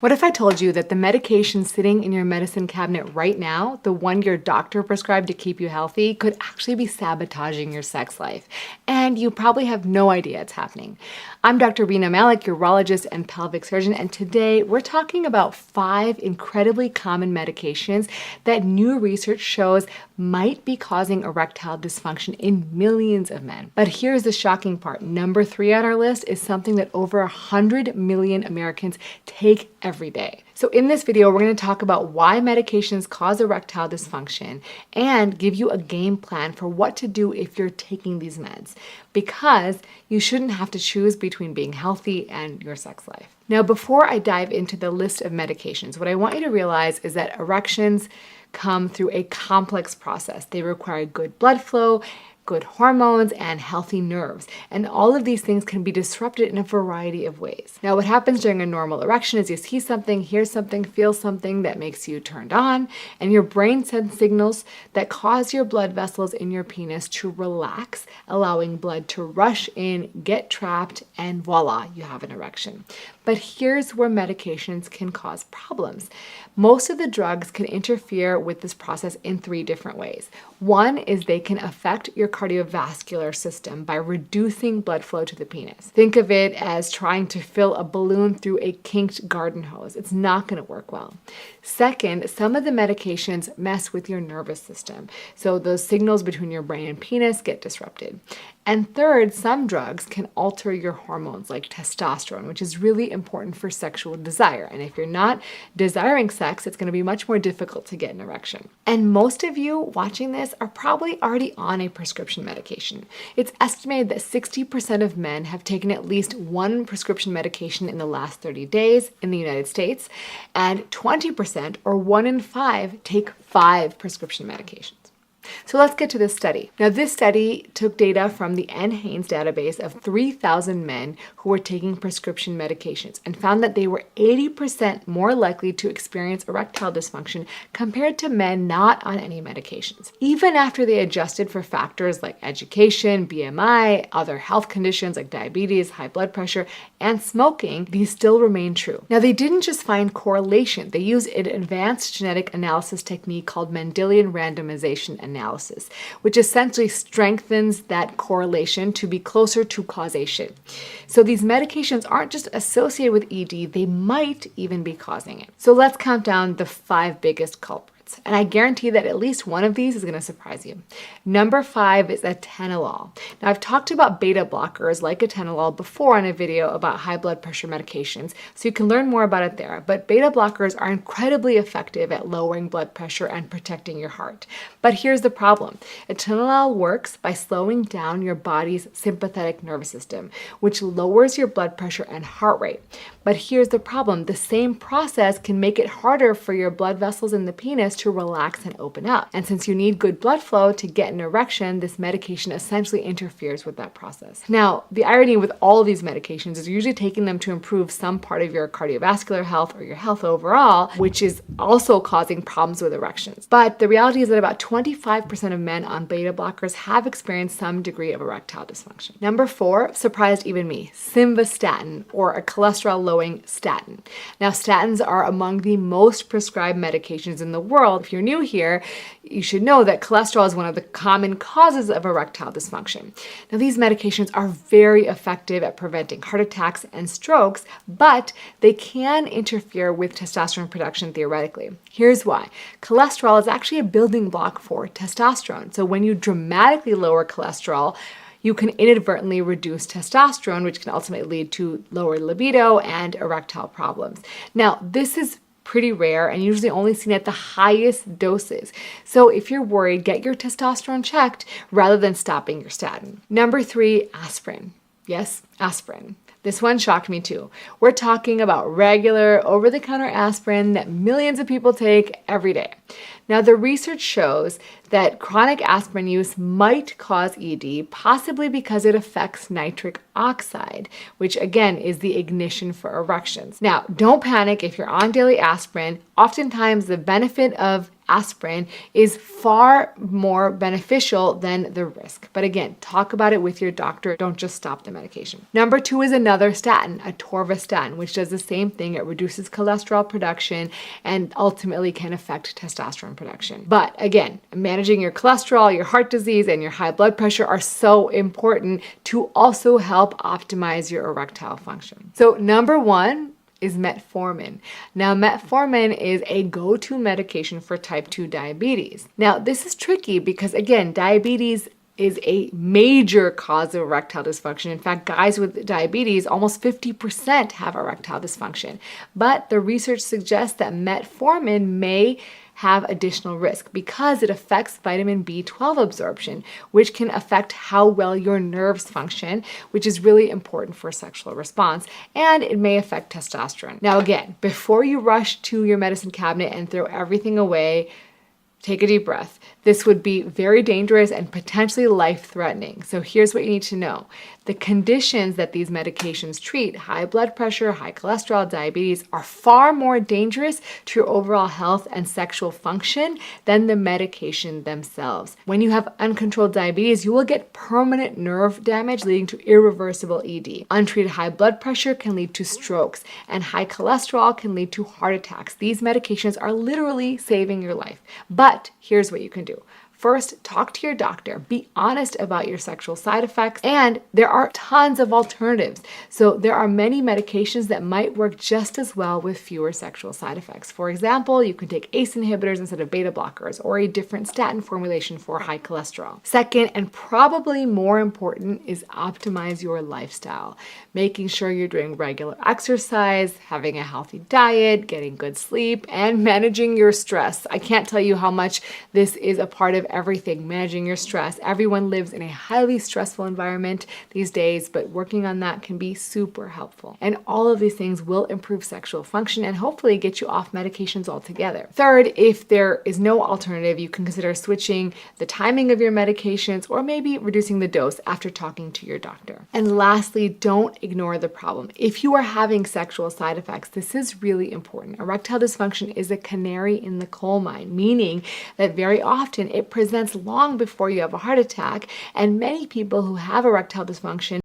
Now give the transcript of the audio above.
What if I told you that the medication sitting in your medicine cabinet right now, the one your doctor prescribed to keep you healthy, could actually be sabotaging your sex life? And you probably have no idea it's happening. I'm Dr. RENA Malik, urologist and pelvic surgeon, and today we're talking about 5 incredibly common medications that new research shows might be causing erectile dysfunction in millions of men. But here's the shocking part. Number 3 on our list is something that over 100 million Americans take every day. So in this video, we're going to talk about why medications cause erectile dysfunction and give you a game plan for what to do if you're taking these meds, because you shouldn't have to choose between being healthy and your sex life. Now, before I dive into the list of medications, what I want you to realize is that erections come through a complex process. They require good blood flow, good hormones, and healthy nerves. And all of these things can be disrupted in a variety of ways. Now, what happens during a normal erection is you see something, hear something, feel something that makes you turned on, and your brain sends signals that cause your blood vessels in your penis to relax, allowing blood to rush in, get trapped, and voila, you have an erection. But here's where medications can cause problems. Most of the drugs can interfere with this process in 3 different ways. One is they can affect your cardiovascular system by reducing blood flow to the penis. Think of it as trying to fill a balloon through a kinked garden hose. It's not going to work well. Second, some of the medications mess with your nervous system. So those signals between your brain and penis get disrupted. And third, some drugs can alter your hormones like testosterone, which is really important for sexual desire. And if you're not desiring sex, it's going to be much more difficult to get an erection. And most of you watching this are probably already on a prescription medication. It's estimated that 60% of men have taken at least 1 prescription medication in the last 30 days in the United States, and 20% or 1 in 5 take 5 prescription medications. So let's get to this study. Now, this study took data from the NHANES database of 3,000 men who were taking prescription medications and found that they were 80% more likely to experience erectile dysfunction compared to men not on any medications. Even after they adjusted for factors like education, BMI, other health conditions like diabetes, high blood pressure, and smoking, these still remain true. Now, they didn't just find correlation. They used an advanced genetic analysis technique called Mendelian randomization analysis, which essentially strengthens that correlation to be closer to causation. So these medications aren't just associated with ED, they might even be causing it. So let's count down the 5 biggest culprits. And I guarantee that at least one of these is going to surprise you. Number 5 is atenolol. Now, I've talked about beta blockers like atenolol before in a video about high blood pressure medications, so you can learn more about it there. But beta blockers are incredibly effective at lowering blood pressure and protecting your heart. But here's the problem. Atenolol works by slowing down your body's sympathetic nervous system, which lowers your blood pressure and heart rate. But here's the problem. The same process can make it harder for your blood vessels in the penis to relax and open up. And since you need good blood flow to get an erection, this medication essentially interferes with that process. Now, the irony with all of these medications is you're usually taking them to improve some part of your cardiovascular health or your health overall, which is also causing problems with erections. But the reality is that about 25% of men on beta blockers have experienced some degree of erectile dysfunction. Number 4 surprised even me, simvastatin, or a cholesterol-lowering statin. Now, statins are among the most prescribed medications in the world. If you're new here, you should know that cholesterol is one of the common causes of erectile dysfunction. Now, these medications are very effective at preventing heart attacks and strokes, but they can interfere with testosterone production theoretically. Here's why. Cholesterol is actually a building block for testosterone. So when you dramatically lower cholesterol, you can inadvertently reduce testosterone, which can ultimately lead to lower libido and erectile problems. Now, this is pretty rare and usually only seen at the highest doses. So if you're worried, get your testosterone checked rather than stopping your statin. Number 3, aspirin. Yes, aspirin. This one shocked me too. We're talking about regular over-the-counter aspirin that millions of people take every day. Now, the research shows that chronic aspirin use might cause ED, possibly because it affects nitric oxide, which again is the ignition for erections. Now, don't panic if you're on daily aspirin. Oftentimes, the benefit of aspirin is far more beneficial than the risk. But again, talk about it with your doctor. Don't just stop the medication. Number 2 is another statin, atorvastatin, which does the same thing. It reduces cholesterol production and ultimately can affect testosterone production. But again, managing your cholesterol, your heart disease, and your high blood pressure are so important to also help optimize your erectile function. So number 1 is metformin. Now, metformin is a go-to medication for type 2 diabetes. Now, this is tricky because, again, diabetes is a major cause of erectile dysfunction. In fact, guys with diabetes, almost 50% have erectile dysfunction. But the research suggests that metformin may have additional risk because it affects vitamin B12 absorption, which can affect how well your nerves function, which is really important for sexual response, and it may affect testosterone. Now again, before you rush to your medicine cabinet and throw everything away, take a deep breath. This would be very dangerous and potentially life-threatening. So here's what you need to know. The conditions that these medications treat, high blood pressure, high cholesterol, diabetes, are far more dangerous to your overall health and sexual function than the medication themselves. When you have uncontrolled diabetes, you will get permanent nerve damage leading to irreversible ED. Untreated high blood pressure can lead to strokes, and high cholesterol can lead to heart attacks. These medications are literally saving your life. But here's what you can do. First, talk to your doctor. Be honest about your sexual side effects, and there are tons of alternatives. So there are many medications that might work just as well with fewer sexual side effects. For example, you can take ACE inhibitors instead of beta blockers, or a different statin formulation for high cholesterol. Second, and probably more important, is optimize your lifestyle. Making sure you're doing regular exercise, having a healthy diet, getting good sleep, and managing your stress. I can't tell you how much this is a part of everything, managing your stress. Everyone lives in a highly stressful environment these days, but working on that can be super helpful. And all of these things will improve sexual function and hopefully get you off medications altogether. Third, if there is no alternative, you can consider switching the timing of your medications or maybe reducing the dose after talking to your doctor. And lastly, don't ignore the problem. If you are having sexual side effects, this is really important. Erectile dysfunction is a canary in the coal mine, meaning that very often it presents long before you have a heart attack, and many people who have erectile dysfunction